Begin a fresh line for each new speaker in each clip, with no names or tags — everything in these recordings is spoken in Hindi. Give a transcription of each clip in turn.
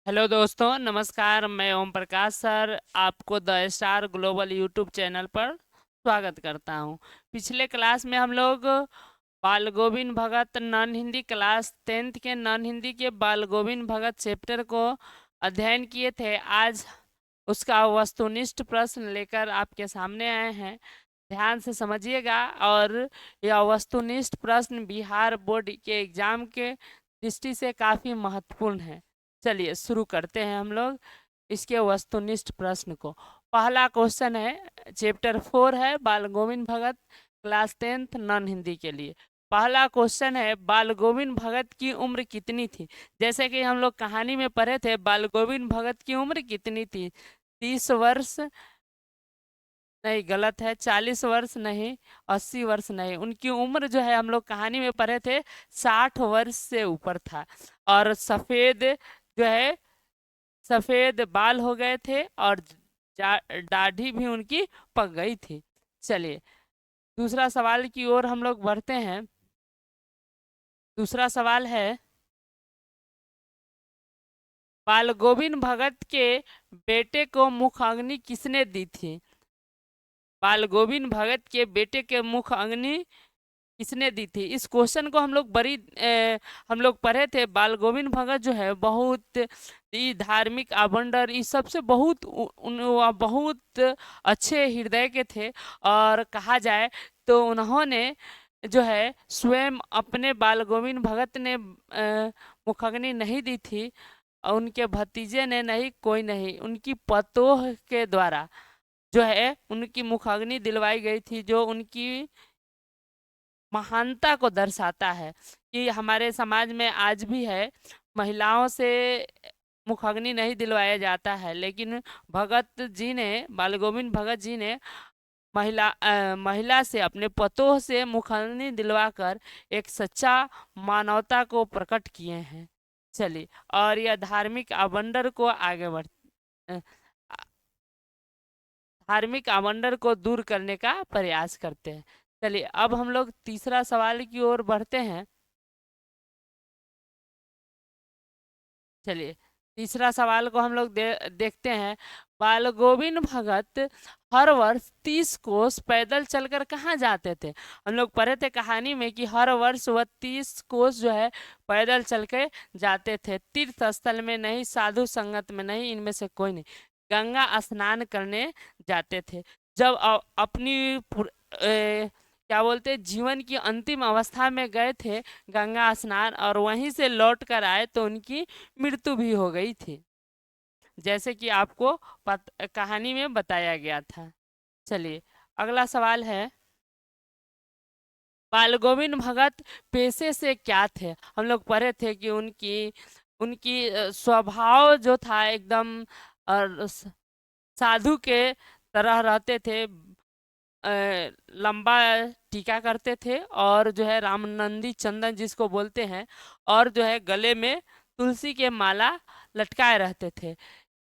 हेलो दोस्तों, नमस्कार। मैं ओम प्रकाश सर आपको the star global YouTube channel पर स्वागत करता हूं। पिछले क्लास में हम लोग बाल गोविंद भगत नॉन हिंदी क्लास 10th के नॉन हिंदी के बाल गोविंद भगत चैप्टर को अध्ययन किए थे। आज उसका वस्तुनिष्ठ प्रश्न लेकर आपके सामने आए हैं। ध्यान से समझिएगा। और यह वस्तुनिष्ठ प्रश्न बिहार बोर्ड के एग्जाम के दृष्टि से काफ़ी महत्वपूर्ण है। चलिए शुरू करते हैं हम लोग इसके वस्तुनिष्ठ प्रश्न को। पहला क्वेश्चन है, चैप्टर 4 है बाल गोविंद भगत, क्लास 10th नॉन हिंदी के लिए। पहला क्वेश्चन है, बाल गोविंद भगत की उम्र कितनी थी? जैसे कि हम लोग कहानी में पढ़े थे, बाल गोविंद भगत की उम्र कितनी थी? 30 वर्ष नहीं, गलत है। 40 वर्ष नहीं, 80 वर्ष नहीं। उनकी उम्र जो है हम लोग कहानी में पढ़े थे 60 वर्ष से ऊपर था। और सफेद जो है, सफेद बाल हो गए थे और दाढ़ी भी उनकी पक गई थी। चलिए दूसरा सवाल की ओर हम लोग बढ़ते हैं। दूसरा सवाल है, बाल गोविंद भगत के बेटे को मुखाग्नि किसने दी थी? बाल गोविंद भगत के बेटे के मुख अग्नि किसने दी थी? इस क्वेश्चन को हम लोग हम लोग पढ़े थे। बाल गोविंद भगत जो है बहुत ही धार्मिक आबंडर इस सबसे वह बहुत अच्छे हृदय के थे। और कहा जाए तो उन्होंने जो है स्वयं अपने बाल गोविंद भगत ने मुखाग्नि नहीं दी थी, और उनके भतीजे ने नहीं, कोई नहीं, उनकी पतोह के द्वारा जो है उनकी मुखाग्नि दिलवाई गई थी, जो उनकी महानता को दर्शाता है कि हमारे समाज में आज भी है महिलाओं से मुखाग्नि नहीं दिलवाया जाता है, लेकिन भगत जी ने, बाल गोविंद भगत जी ने महिला से, अपने पतोह से मुखाग्नि दिलवाकर एक सच्चा मानवता को प्रकट किए हैं। चलिए, और यह धार्मिक आबंडर को आगे बढ़ अ, धार्मिक आबंडर को दूर करने का प्रयास करते हैं। चलिए अब हम लोग तीसरा सवाल की ओर बढ़ते हैं। चलिए तीसरा सवाल को हम लोग देखते हैं। बाल गोविंद भगत हर वर्ष 30 कोस पैदल चलकर कहाँ जाते थे? हम लोग पढ़े थे कहानी में कि हर वर्ष वह 30 कोस जो है पैदल चल के जाते थे। तीर्थ स्थल में नहीं, साधु संगत में नहीं, इनमें से कोई नहीं, गंगा स्नान करने जाते थे। जब अपनी क्या बोलते, जीवन की अंतिम अवस्था में गए थे गंगा स्नान, और वहीं से लौट कर आए तो उनकी मृत्यु भी हो गई थी, जैसे कि आपको कहानी में बताया गया था। चलिए अगला सवाल है, बाल गोविंद भगत पेशे से क्या थे? हम लोग पढ़े थे कि उनकी उनकी स्वभाव जो था एकदम साधु के तरह रहते थे। लंबा टीका करते थे, और जो है रामनंदी चंदन जिसको बोलते हैं, और जो है गले में तुलसी के माला लटकाए रहते थे।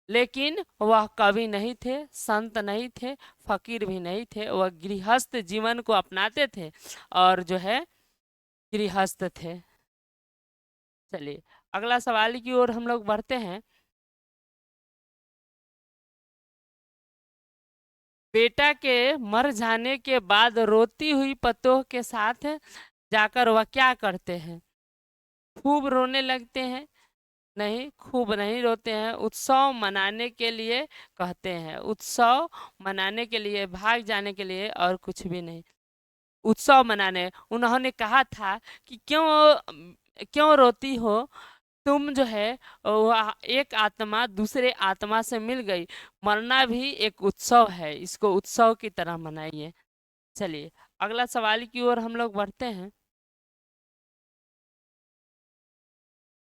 लेकिन वह कवि नहीं थे, संत नहीं थे, फकीर भी नहीं थे, वह गृहस्थ जीवन को अपनाते थे और जो है गृहस्थ थे। चलिए अगला सवाल की ओर हम लोग बढ़ते हैं। बेटा के मर जाने के बाद रोती हुई पतोह के साथ जाकर वह क्या करते हैं? खूब रोने लगते हैं? नहीं, खूब नहीं रोते हैं। उत्सव मनाने के लिए कहते हैं, उत्सव मनाने के लिए, भाग जाने के लिए, और कुछ भी नहीं। उत्सव मनाने उन्होंने कहा था कि क्यों क्यों रोती हो तुम, जो है वह एक आत्मा दूसरे आत्मा से मिल गई। मरना भी एक उत्सव है, इसको उत्सव की तरह मनाइए। चलिए अगला सवाल की ओर हम लोग बढ़ते हैं।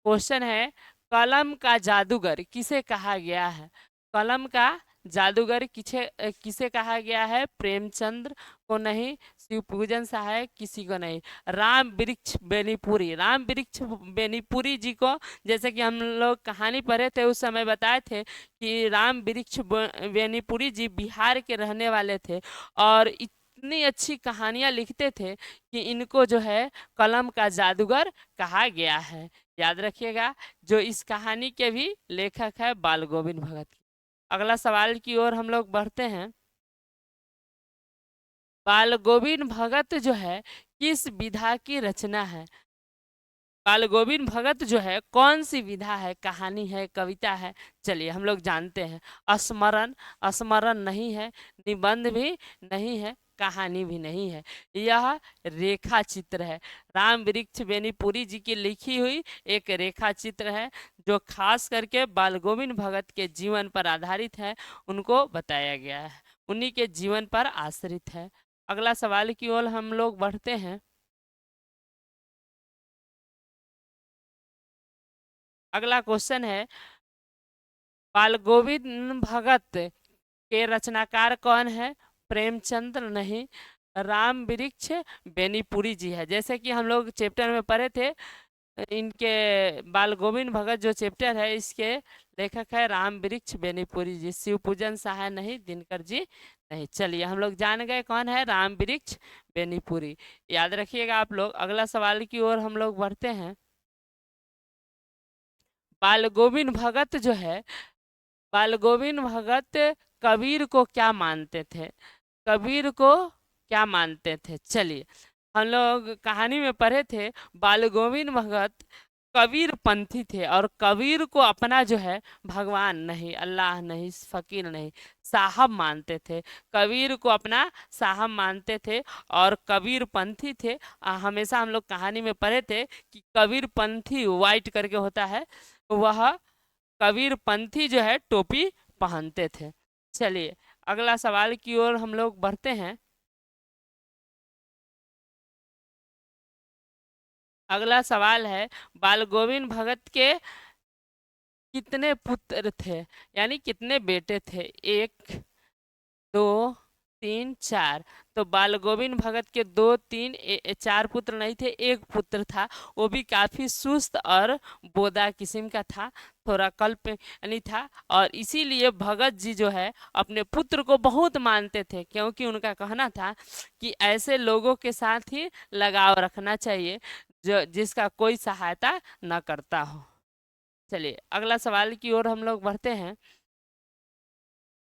क्वेश्चन है, कलम का जादूगर किसे कहा गया है? कलम का जादूगर किसे कहा गया है? प्रेमचंद्र को नहीं, शिवपूजन सहाय किसी को नहीं, राम वृक्ष बेनीपुरी, राम वृक्ष बेनीपुरी जी को, जैसे कि हम लोग कहानी पढ़े थे उस समय बताए थे कि राम वृक्ष बेनीपुरी जी बिहार के रहने वाले थे, और इतनी अच्छी कहानियाँ लिखते थे कि इनको जो है कलम का जादूगर कहा गया है। याद रखिएगा, जो इस कहानी के भी लेखक है बाल गोविंद भगत। अगला सवाल की ओर हम लोग बढ़ते हैं। बाल गोविंद भगत जो है किस विधा की रचना है? बाल गोविंद भगत जो है कौन सी विधा है, कहानी है, कविता है? चलिए हम लोग जानते हैं। स्मरण, स्मरण नहीं है, निबंध भी नहीं है, कहानी भी नहीं है, यह रेखा चित्र है। राम वृक्ष बेनीपुरी जी की लिखी हुई एक रेखा चित्र है, जो खास करके बाल गोविंद भगत के जीवन पर आधारित है, उनको बताया गया है, उन्हीं के जीवन पर आश्रित है। अगला सवाल की ओर हम लोग बढ़ते हैं। अगला क्वेश्चन है, बाल गोविंद भगत के रचनाकार कौन है? प्रेमचंद्र नहीं, राम वृक्ष बेनीपुरी जी है। जैसे कि हम लोग चैप्टर में पढ़े थे, इनके बाल गोविंद भगत जो चैप्टर है इसके लेखक है राम वृक्ष बेनीपुरी जी, शिव पूजन सहाय नहीं, दिनकर जी नहीं। चलिए हम लोग जान गए कौन है राम वृक्ष बेनीपुरी, याद रखिएगा आप लोग। अगला सवाल की ओर हम लोग बढ़ते हैं। बाल गोविंद भगत जो है, बाल गोविंद भगत कबीर को क्या मानते थे? कबीर को क्या मानते थे? चलिए हम लोग कहानी में पढ़े थे, बाल गोविंद भगत कबीर पंथी थे और कबीर को अपना जो है भगवान नहीं, अल्लाह नहीं, फकीर नहीं, साहब मानते थे। कबीर को अपना साहब मानते थे और कबीर पंथी थे। हमेशा हम लोग कहानी में पढ़े थे कि कबीर पंथी वाइट करके होता है, वह कबीर पंथी जो है टोपी पहनते थे। चलिए अगला सवाल की ओर हम लोग बढ़ते हैं। अगला सवाल है, बाल गोविंद भगत के कितने पुत्र थे, यानी कितने बेटे थे? एक, दो, तीन, चार। तो बाल गोविंद भगत के दो, तीन, चार पुत्र नहीं थे, एक पुत्र था, वो भी काफी सुस्त और बोदा किस्म का था, थोड़ा कल्प यानी था। और इसीलिए भगत जी जो है अपने पुत्र को बहुत मानते थे, क्योंकि उनका कहना था कि ऐसे लोगों के साथ ही लगाव रखना चाहिए जो जिसका कोई सहायता न करता हो। चलिए अगला सवाल की ओर हम लोग बढ़ते हैं।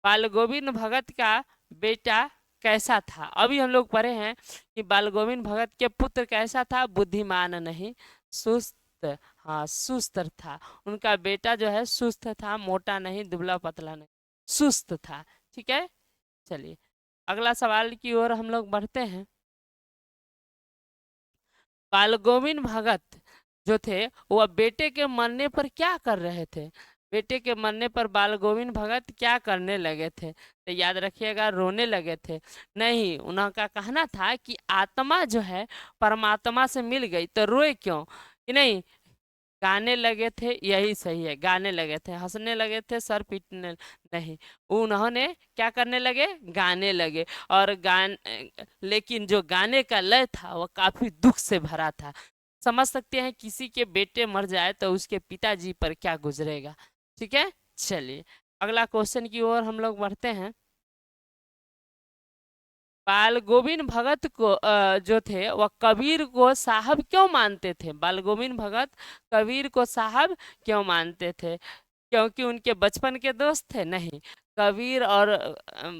बाल गोविंद भगत का बेटा कैसा था? अभी हम लोग पढ़े हैं कि बाल गोविंद भगत के पुत्र कैसा था? बुद्धिमान नहीं, सुस्त, हाँ सुस्त था। उनका बेटा जो है सुस्त था, मोटा नहीं, दुबला पतला नहीं, सुस्त था। ठीक है, चलिए अगला सवाल की ओर हम लोग बढ़ते हैं। बाल गोविंद भगत जो थे वह बेटे के मरने पर क्या कर रहे थे? बेटे के मरने पर बाल गोविंद भगत क्या करने लगे थे? तो याद रखिएगा, रोने लगे थे नहीं। उनका कहना था कि आत्मा जो है परमात्मा से मिल गई तो रोए क्यों, कि नहीं, गाने लगे थे, यही सही है, गाने लगे थे, हंसने लगे थे, सर पीटने नहीं, उन्होंने क्या करने लगे? गाने लगे। और लेकिन जो गाने का लय था वह काफी दुख से भरा था। समझ सकते हैं किसी के बेटे मर जाए तो उसके पिताजी पर क्या गुजरेगा। ठीक है, चलिए अगला क्वेश्चन की ओर हम लोग बढ़ते हैं। बाल गोविंद भगत को जो थे वह कबीर को साहब क्यों मानते थे? बाल गोविंद भगत कबीर को साहब क्यों मानते थे? क्योंकि उनके बचपन के दोस्त थे? नहीं, कबीर और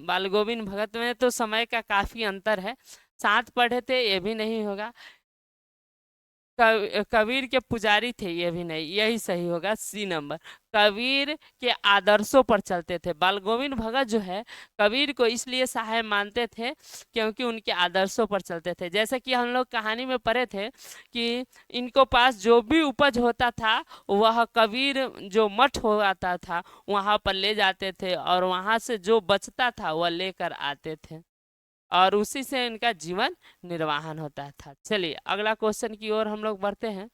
बाल गोविंद भगत में तो समय का काफी अंतर है, साथ पढ़े थे, ये भी नहीं होगा। कबीर के पुजारी थे, ये भी नहीं, यही सही होगा, सी नंबर। कबीर के आदर्शों पर चलते थे। बाल गोविंद भगत जो है कबीर को इसलिए सहाय मानते थे क्योंकि उनके आदर्शों पर चलते थे। जैसे कि हम लोग कहानी में पढ़े थे कि इनको पास जो भी उपज होता था वह कबीर जो मठ होता था वहाँ पर ले जाते थे और वहाँ से जो बचता था वह लेकर आते थे और उसी से इनका जीवन निर्वाहन होता था। चलिए अगला क्वेश्चन की ओर हम लोग बढ़ते हैं।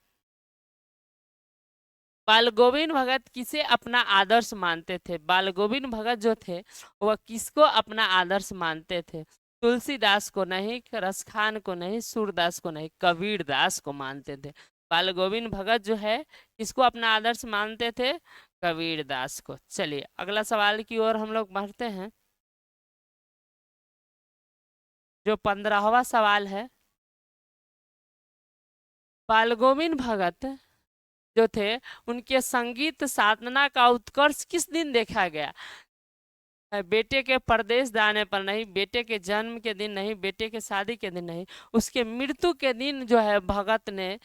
बाल गोविंद भगत किसे अपना आदर्श मानते थे? बाल गोविंद भगत जो थे वह किसको अपना आदर्श मानते थे? तुलसीदास को नहीं, रसखान को नहीं, सूरदास को नहीं, कबीर दास को मानते थे। बाल गोविंद भगत जो है किसको अपना आदर्श मानते थे? कबीर दास को। चलिए अगला सवाल की ओर हम लोग बढ़ते हैं। जो 15वां सवाल है, बाल गोविंद भगत जो थे उनके संगीत साधना का उत्कर्ष किस दिन देखा गया? बेटे के परदेश जाने पर नहीं, बेटे के जन्म के दिन नहीं, बेटे के शादी के दिन नहीं, उसके मृत्यु के दिन जो है भगत ने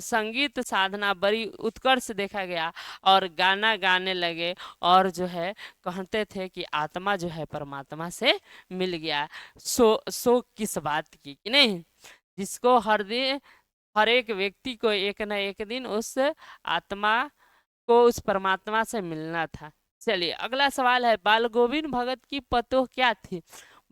संगीत साधना बड़ी उत्कर्ष देखा गया और गाना गाने लगे और जो है कहते थे कि आत्मा जो है परमात्मा से मिल गया। सो किस बात की कि नहीं, जिसको हर दिन हर एक व्यक्ति को एक न एक दिन उस आत्मा को उस परमात्मा से मिलना था। चलिए अगला सवाल है, बाल गोविंद भगत की पतोह क्या थी?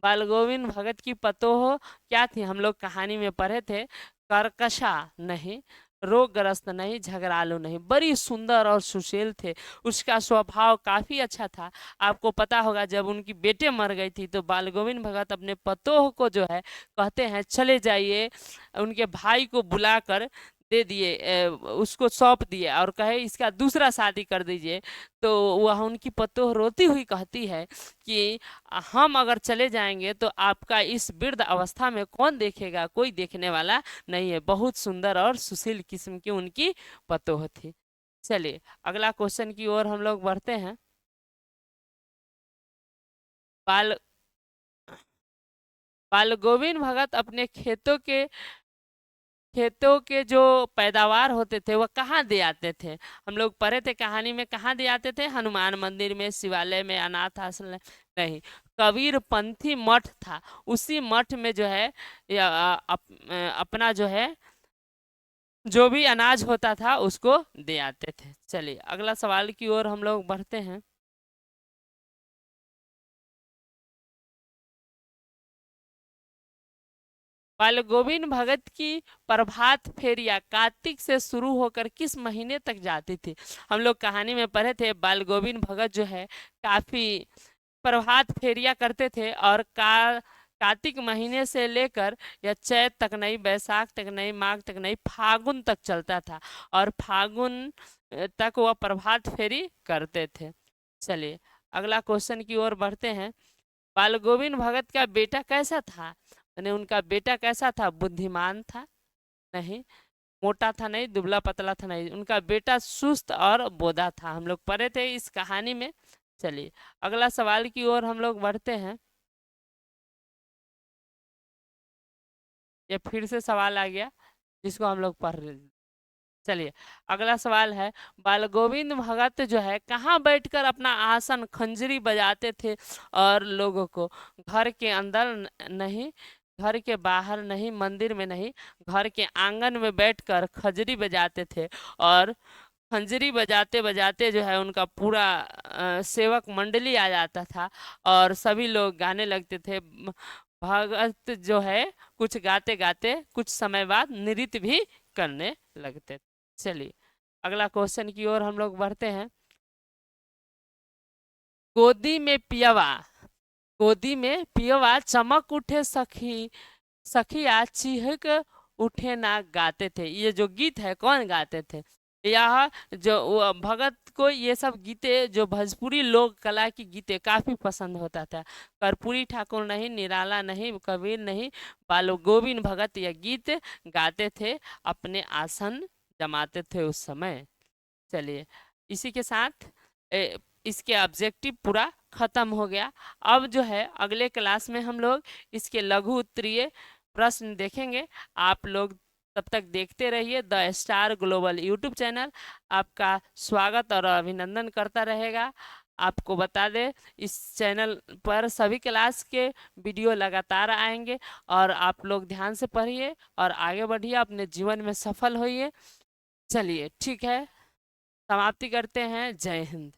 बाल गोविंद भगत की पतोह क्या थी? हम लोग कहानी में पढ़े थे, कर्कशा नहीं, रोगग्रस्त नहीं, झगड़ालू नहीं, बड़ी सुंदर और सुशील थे। उसका स्वभाव काफी अच्छा था। आपको पता होगा जब उनकी बेटे मर गई थी तो बाल गोविंद भगत अपने पतोह को जो है कहते हैं चले जाइए, उनके भाई को बुलाकर दे दिए, उसको सौंप दिए और कहे इसका दूसरा शादी कर दीजिए। तो वह उनकी पतोह रोती हुई कहती है कि हम अगर चले जाएंगे तो आपका इस वृद्ध अवस्था में कौन देखेगा, कोई देखने वाला नहीं है। बहुत सुंदर और सुशील किस्म की उनकी पतोह थी। चलिए अगला क्वेश्चन की ओर हम लोग बढ़ते हैं। बाल बाल गोविंद भगत अपने खेतों के जो पैदावार होते थे वह कहाँ दे आते थे? हम लोग पढ़े थे कहानी में, कहाँ दे आते थे? हनुमान मंदिर में, शिवालय में, अनाथ आश्रम नहीं, कबीर पंथी मठ था, उसी मठ में जो है अपना जो है जो भी अनाज होता था उसको दे आते थे। चलिए अगला सवाल की ओर हम लोग बढ़ते हैं। बाल गोविंद भगत की प्रभात फेरियां कार्तिक से शुरू होकर किस महीने तक जाती थी? हम लोग कहानी में पढ़े थे बाल गोविंद भगत जो है काफी प्रभात फेरियां करते थे और कार्तिक महीने से लेकर या चैत तक नहीं, बैसाख तक नहीं, माघ तक नहीं, फागुन तक चलता था और फागुन तक वह प्रभात फेरी करते थे। चलिए अगला क्वेश्चन की ओर बढ़ते हैं। बाल गोविंद भगत का बेटा कैसा था? यानी उनका बेटा कैसा था? बुद्धिमान था नहीं, मोटा था नहीं, दुबला पतला था नहीं, उनका बेटा सुस्त और बोधा था। हम लोग पढ़े थे इस कहानी में। चलिए अगला सवाल की ओर हम लोग बढ़ते हैं। ये फिर से सवाल आ गया जिसको हम लोग पढ़ रहे। चलिए अगला सवाल है, बाल गोविंद भगत जो है कहाँ बैठकर अपना आसन खंजरी बजाते थे और लोगों को? घर के अंदर नहीं, घर के बाहर नहीं, मंदिर में नहीं, घर के आंगन में बैठकर खंजरी बजाते थे और खंजरी बजाते बजाते जो है उनका पूरा सेवक मंडली आ जाता था और सभी लोग गाने लगते थे। भगत जो है कुछ गाते गाते कुछ समय बाद नृत्य भी करने लगते थे। चलिए अगला क्वेश्चन की ओर हम लोग बढ़ते हैं। गोदी में पियवा, गोदी में पियवा चमक उठे सखी, सखिया चिहक उठे ना गाते थे। ये जो गीत है कौन गाते थे? यह जो भगत को ये सब गीते जो भोजपुरी लोक कला की गीते काफी पसंद होता था। कर्पूरी ठाकुर नहीं, निराला नहीं, कबीर नहीं, बाल गोविंद भगत यह गीत गाते थे, अपने आसन जमाते थे उस समय। चलिए इसी के साथ इसके ऑब्जेक्टिव पूरा खत्म हो गया। अब जो है अगले क्लास में हम लोग इसके लघु उत्तरीय प्रश्न देखेंगे। आप लोग तब तक देखते रहिए the star global YouTube channel आपका स्वागत और अभिनंदन करता रहेगा। आपको बता दें इस चैनल पर सभी क्लास के वीडियो लगातार आएंगे और आप लोग ध्यान से पढ़िए और आगे बढ़िए, अपने जीवन में सफल होइए। चलिए ठीक है, समाप्ति करते हैं। जय हिंद।